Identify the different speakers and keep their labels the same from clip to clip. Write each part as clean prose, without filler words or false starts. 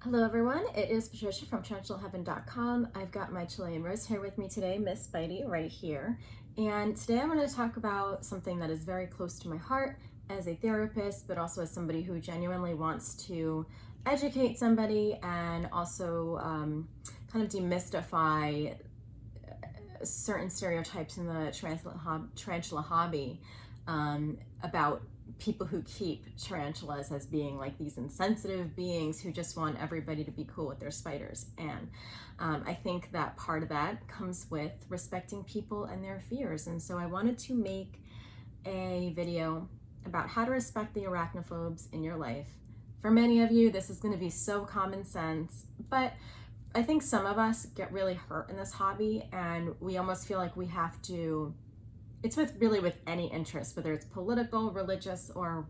Speaker 1: Hello everyone, it is Patricia from TarantulaHeaven.com. I've got my Chilean Rose here with me today, Miss Spidey, right here. And today I'm going to talk about something that is very close to my heart as a therapist, but also as somebody who genuinely wants to educate somebody and also kind of demystify certain stereotypes in the tarantula hobby about people who keep tarantulas as being like these insensitive beings who just want everybody to be cool with their spiders. And I think that part of that comes with respecting people and their fears. And so I wanted to make a video about how to respect the arachnophobes in your life. For many of you, this is going to be so common sense, but I think some of us get really hurt in this hobby and we almost feel like we have to. It's with any interest, whether it's political, religious, or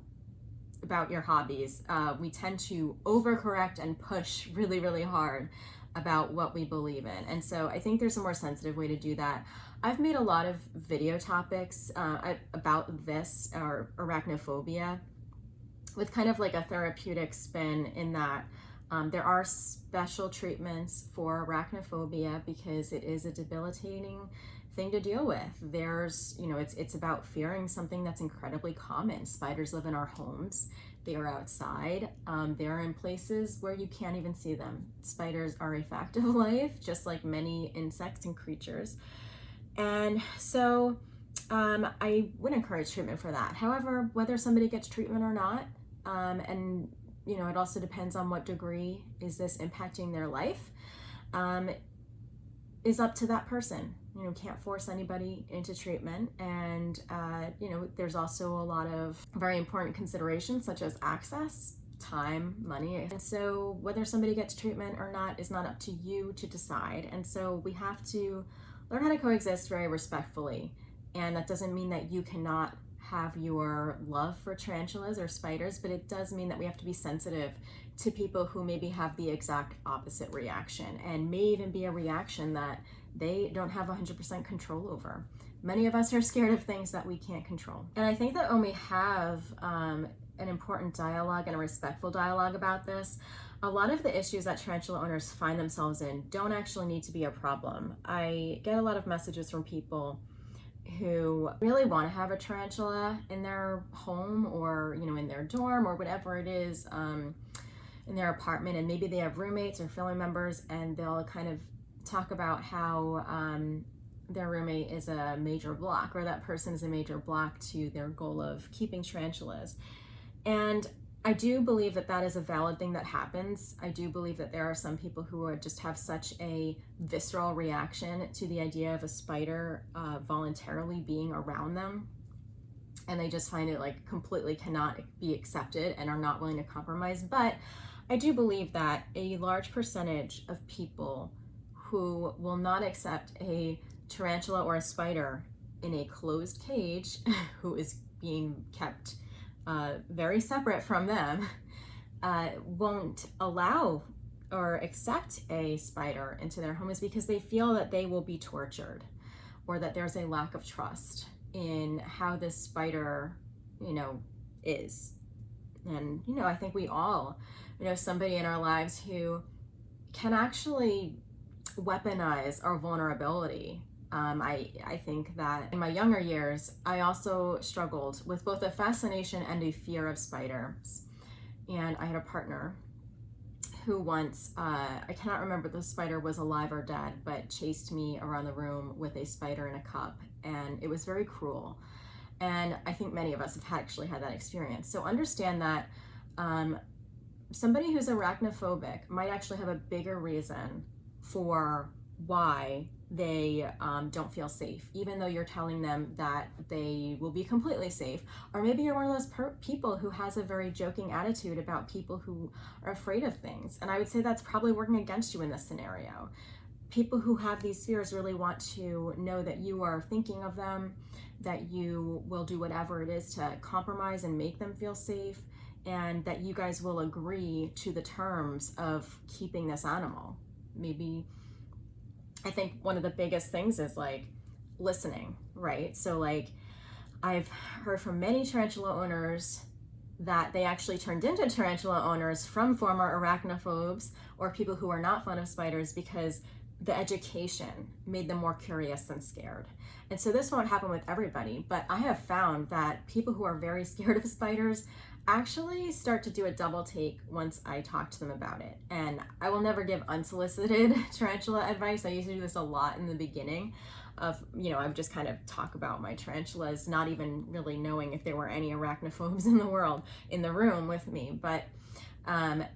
Speaker 1: about your hobbies. We tend to overcorrect and push really, really hard about what we believe in. And so I think there's a more sensitive way to do that. I've made a lot of video topics about this, or arachnophobia, with kind of like a therapeutic spin in that there are special treatments for arachnophobia because it is a debilitating thing to deal with. There's, it's about fearing something that's incredibly common. Spiders live in our homes. They are outside. They're in places where you can't even see them. Spiders are a fact of life, just like many insects and creatures. And so I would encourage treatment for that. However, whether somebody gets treatment or not, and it also depends on what degree is this impacting their life, is up to that person. Can't force anybody into treatment. And, there's also a lot of very important considerations such as access, time, money. And so whether somebody gets treatment or not is not up to you to decide. And so we have to learn how to coexist very respectfully. And that doesn't mean that you cannot have your love for tarantulas or spiders, but it does mean that we have to be sensitive to people who maybe have the exact opposite reaction, and may even be a reaction that they don't have 100% control over. Many of us are scared of things that we can't control. And I think that when we have an important dialogue and a respectful dialogue about this, a lot of the issues that tarantula owners find themselves in don't actually need to be a problem. I get a lot of messages from people who really want to have a tarantula in their home or in their dorm or whatever it is, in their apartment, and maybe they have roommates or family members, and they'll kind of talk about how their roommate is a major block, or that person is a major block to their goal of keeping tarantulas. And I do believe that that is a valid thing that happens. I do believe that there are some people who just have such a visceral reaction to the idea of a spider voluntarily being around them, and they just find it like completely cannot be accepted and are not willing to compromise. But I do believe that a large percentage of people who will not accept a tarantula or a spider in a closed cage, who is being kept very separate from them, won't allow or accept a spider into their home, is because they feel that they will be tortured, or that there's a lack of trust in how this spider, is. And, I think we all know somebody in our lives who can actually weaponize our vulnerability. I think that in my younger years, I also struggled with both a fascination and a fear of spiders. And I had a partner who once, I cannot remember if the spider was alive or dead, but chased me around the room with a spider in a cup. And it was very cruel. And I think many of us have actually had that experience. So understand that somebody who's arachnophobic might actually have a bigger reason for why they don't feel safe, even though you're telling them that they will be completely safe. Or maybe you're one of those people who has a very joking attitude about people who are afraid of things. And I would say that's probably working against you in this scenario. People who have these fears really want to know that you are thinking of them, that you will do whatever it is to compromise and make them feel safe, and that you guys will agree to the terms of keeping this animal. Maybe, I think one of the biggest things is like listening, right? So like I've heard from many tarantula owners that they actually turned into tarantula owners from former arachnophobes or people who are not fond of spiders because the education made them more curious than scared. And so this won't happen with everybody, but I have found that people who are very scared of spiders actually start to do a double take once I talk to them about it. And I will never give unsolicited tarantula advice. I used to do this a lot in the beginning of, I would just kind of talk about my tarantulas, not even really knowing if there were any arachnophobes in the world in the room with me. But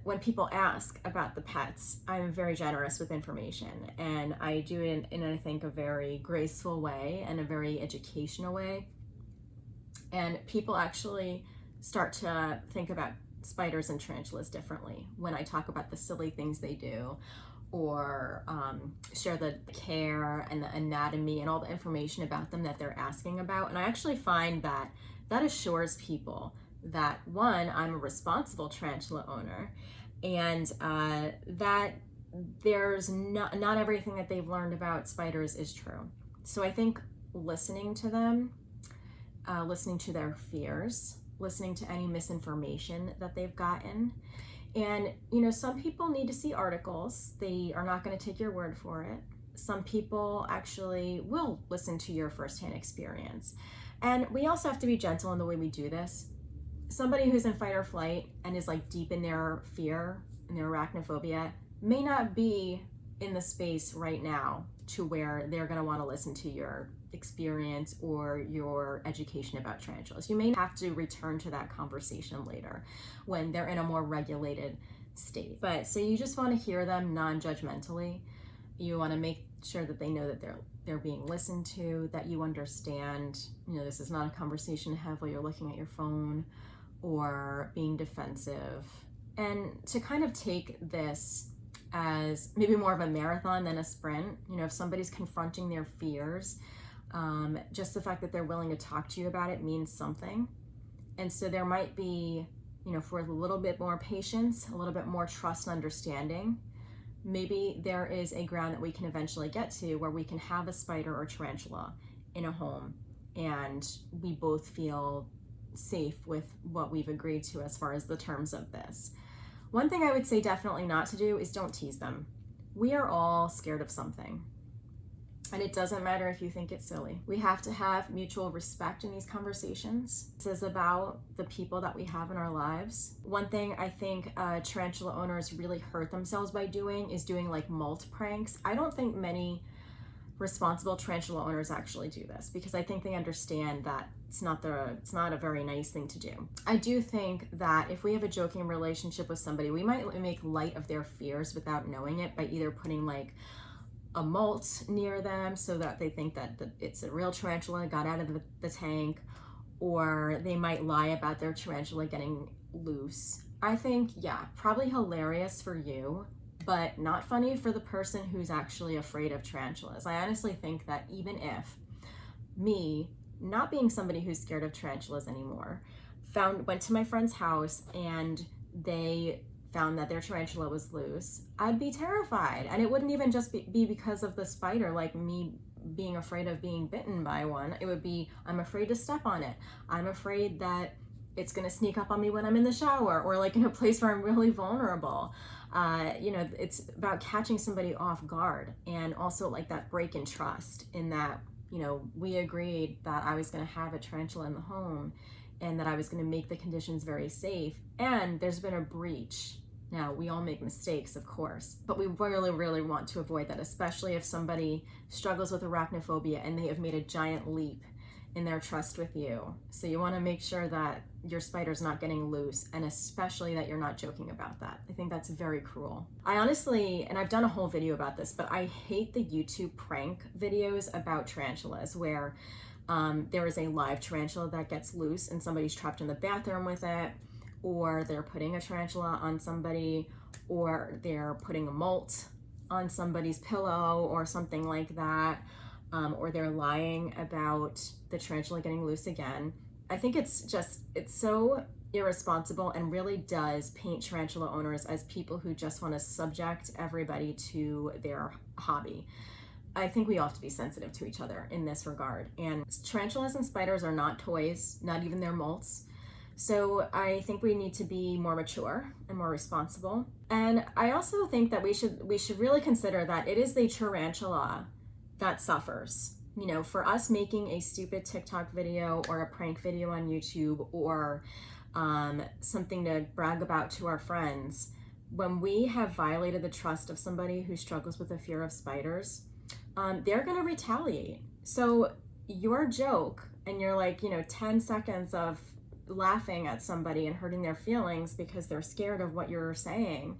Speaker 1: when people ask about the pets, I'm very generous with information, and I do it in I think, a very graceful way and a very educational way. And people actually start to think about spiders and tarantulas differently when I talk about the silly things they do, or share the care and the anatomy and all the information about them that they're asking about. And I actually find that that assures people that, one, I'm a responsible tarantula owner, and that there's not everything that they've learned about spiders is true. So I think listening to them, listening to their fears, listening to any misinformation that they've gotten. And, some people need to see articles. They are not going to take your word for it. Some people actually will listen to your firsthand experience. And we also have to be gentle in the way we do this. Somebody who's in fight or flight and is like deep in their fear and their arachnophobia may not be in the space right now to where they're going to want to listen to your experience or your education about tarantulas. You may have to return to that conversation later when they're in a more regulated state. But so you just want to hear them non-judgmentally. You want to make sure that they know that they're being listened to, that you understand, this is not a conversation to have while you're looking at your phone or being defensive. And to kind of take this as maybe more of a marathon than a sprint. If somebody's confronting their fears, just the fact that they're willing to talk to you about it means something. And so there might be, for a little bit more patience, a little bit more trust and understanding, maybe there is a ground that we can eventually get to where we can have a spider or tarantula in a home and we both feel safe with what we've agreed to as far as the terms of this. One thing I would say definitely not to do is don't tease them. We are all scared of something. And it doesn't matter if you think it's silly. We have to have mutual respect in these conversations. This is about the people that we have in our lives. One thing I think tarantula owners really hurt themselves by doing is doing like molt pranks. I don't think many responsible tarantula owners actually do this because I think they understand that it's not a very nice thing to do. I do think that if we have a joking relationship with somebody, we might make light of their fears without knowing it by either putting like a molt near them so that they think that it's a real tarantula got out of the tank, or they might lie about their tarantula getting loose. I think, yeah, probably hilarious for you, but not funny for the person who's actually afraid of tarantulas. I honestly think that even if me, not being somebody who's scared of tarantulas anymore, went to my friend's house and they found that their tarantula was loose, I'd be terrified. And it wouldn't even just be because of the spider, like me being afraid of being bitten by one. It would be, I'm afraid to step on it. I'm afraid that it's gonna sneak up on me when I'm in the shower or like in a place where I'm really vulnerable. It's about catching somebody off guard, and also like that break in trust in that, we agreed that I was gonna have a tarantula in the home and that I was gonna make the conditions very safe, and there's been a breach. Now, we all make mistakes, of course, but we really, really want to avoid that, especially if somebody struggles with arachnophobia and they have made a giant leap in their trust with you. So you want to make sure that your spider's not getting loose, and especially that you're not joking about that. I think that's very cruel. I honestly, and I've done a whole video about this, but I hate the YouTube prank videos about tarantulas where there is a live tarantula that gets loose and somebody's trapped in the bathroom with it, or they're putting a tarantula on somebody, or they're putting a molt on somebody's pillow or something like that, or they're lying about the tarantula getting loose again. I think it's so irresponsible and really does paint tarantula owners as people who just want to subject everybody to their hobby. I think we all have to be sensitive to each other in this regard. And tarantulas and spiders are not toys, not even their molts. So I think we need to be more mature and more responsible. And I also think that we should really consider that it is the tarantula that suffers. You know, for us making a stupid TikTok video or a prank video on YouTube or something to brag about to our friends, when we have violated the trust of somebody who struggles with a fear of spiders, they're going to retaliate. So your joke and you're like, 10 seconds of laughing at somebody and hurting their feelings because they're scared of what you're saying,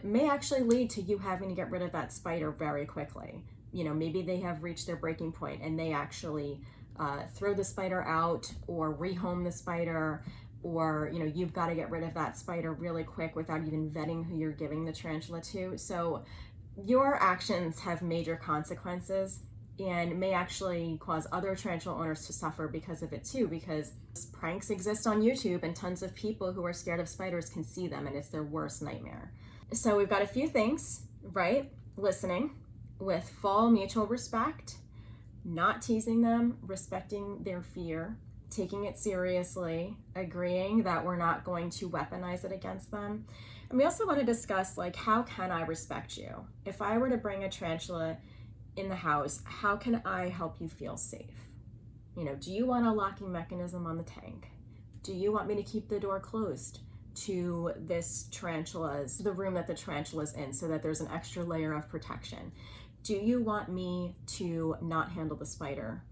Speaker 1: may actually lead to you having to get rid of that spider very quickly. Maybe they have reached their breaking point and they actually throw the spider out or rehome the spider, or you've got to get rid of that spider really quick without even vetting who you're giving the tarantula to. So your actions have major consequences and may actually cause other tarantula owners to suffer because of it too, because pranks exist on YouTube and tons of people who are scared of spiders can see them and it's their worst nightmare. So we've got a few things, right? Listening with full mutual respect, not teasing them, respecting their fear, taking it seriously, agreeing that we're not going to weaponize it against them. And we also want to discuss, like, how can I respect you? If I were to bring a tarantula in the house, how can I help you feel safe? Do you want a locking mechanism on the tank? Do you want me to keep the door closed to the room that the tarantula's in, so that there's an extra layer of protection? Do you want me to not handle the spider?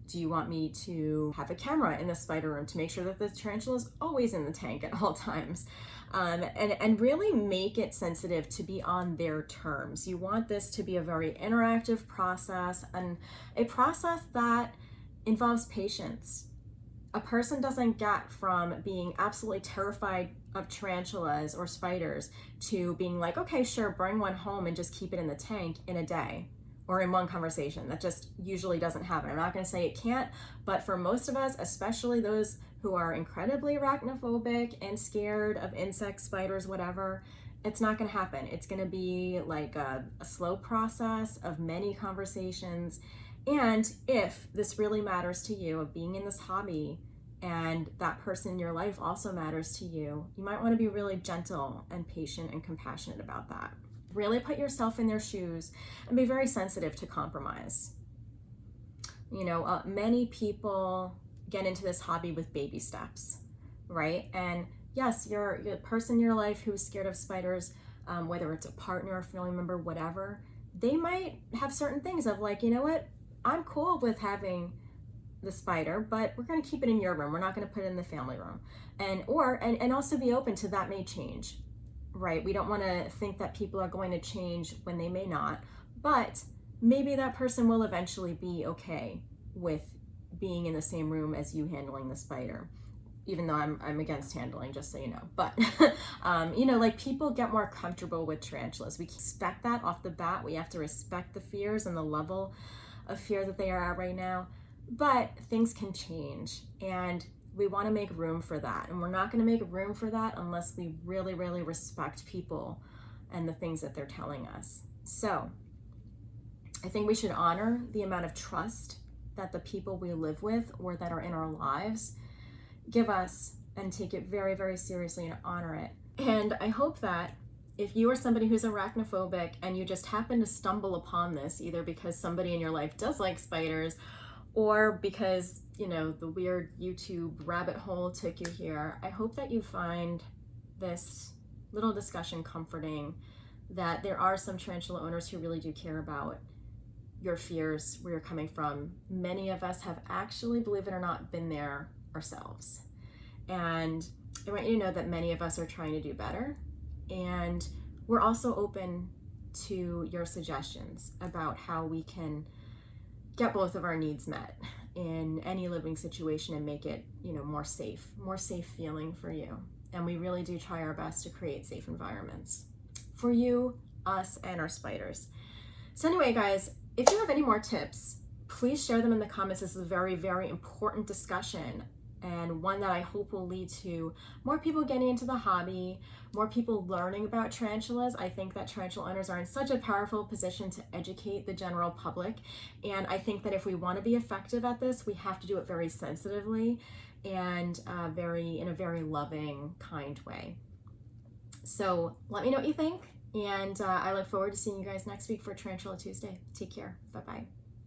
Speaker 1: Do you want me to have a camera in the spider room to make sure that the tarantula is always in the tank at all times? And really make it sensitive to be on their terms. You want this to be a very interactive process, and a process that involves patience. A person doesn't get from being absolutely terrified of tarantulas or spiders to being like, okay, sure, bring one home and just keep it in the tank in a day or in one conversation. That just usually doesn't happen. I'm not going to say it can't, but for most of us, especially those who are incredibly arachnophobic and scared of insects, spiders, whatever, it's not going to happen. It's going to be like a slow process of many conversations. And if this really matters to you, of being in this hobby, and that person in your life also matters to you, you might want to be really gentle and patient and compassionate about that. Really put yourself in their shoes and be very sensitive to compromise. Many people get into this hobby with baby steps, right? And yes, you're the person in your life who's scared of spiders, whether it's a partner, a family member, whatever, they might have certain things of like, you know what, I'm cool with having the spider, but we're going to keep it in your room. We're not going to put it in the family room. And also be open to that may change, right? We don't want to think that people are going to change when they may not, but maybe that person will eventually be okay with being in the same room as you handling the spider, even though I'm against handling, just so you know. But, like, people get more comfortable with tarantulas. We expect that off the bat. We have to respect the fears and the level of fear that they are at right now. But things can change, and we want to make room for that. And we're not going to make room for that unless we really, really respect people and the things that they're telling us. So I think we should honor the amount of trust that the people we live with or that are in our lives give us, and take it very, very seriously and honor it. And I hope that if you are somebody who's arachnophobic and you just happen to stumble upon this, either because somebody in your life does like spiders, or because, the weird YouTube rabbit hole took you here, I hope that you find this little discussion comforting, that there are some tarantula owners who really do care about your fears, where you're coming from. Many of us have actually, believe it or not, been there ourselves. And I want you to know that many of us are trying to do better. And we're also open to your suggestions about how we can get both of our needs met in any living situation and make it, more safe feeling for you. And we really do try our best to create safe environments for you, us, and our spiders. So anyway, guys, if you have any more tips, please share them in the comments. This is a very, very important discussion, and one that I hope will lead to more people getting into the hobby, more people learning about tarantulas. I think that tarantula owners are in such a powerful position to educate the general public, and I think that if we want to be effective at this, we have to do it very sensitively and in a very loving, kind way. So let me know what you think, and I look forward to seeing you guys next week for Tarantula Tuesday. Take care. Bye-bye.